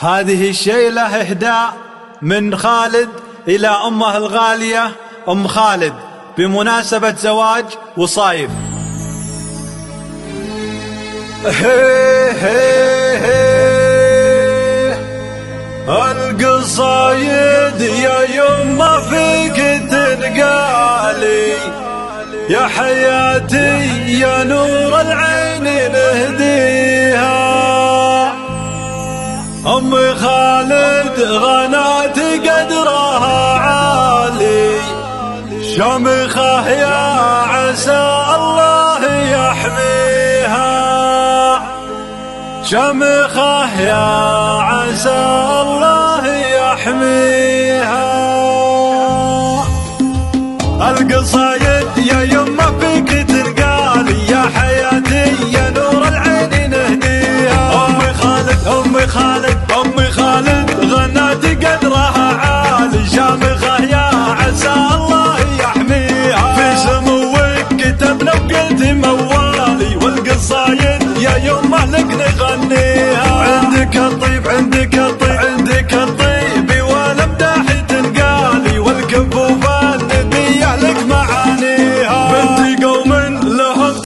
هذه الشيلة إهداء من خالد إلى أمه الغالية أم خالد بمناسبة زواج وصايف. القصايد يا يما فيك تنقالي، يا حياتي يا نور العين نهديها. أم خالد غنات قدرها عالي، شمخه يا عسى الله يحميها، شمخه يا عسى الله يحميها. القصايد يا يما فيك تنقالي، يا حياتي يا نور العين نهديها. أم خالد غنات قدرها عالي، شامخه يا عسى الله يحميها. في سموك كتبنا وقلت موالي، والقصايد يا يمه لك نغنيها. عندك الطيب عندك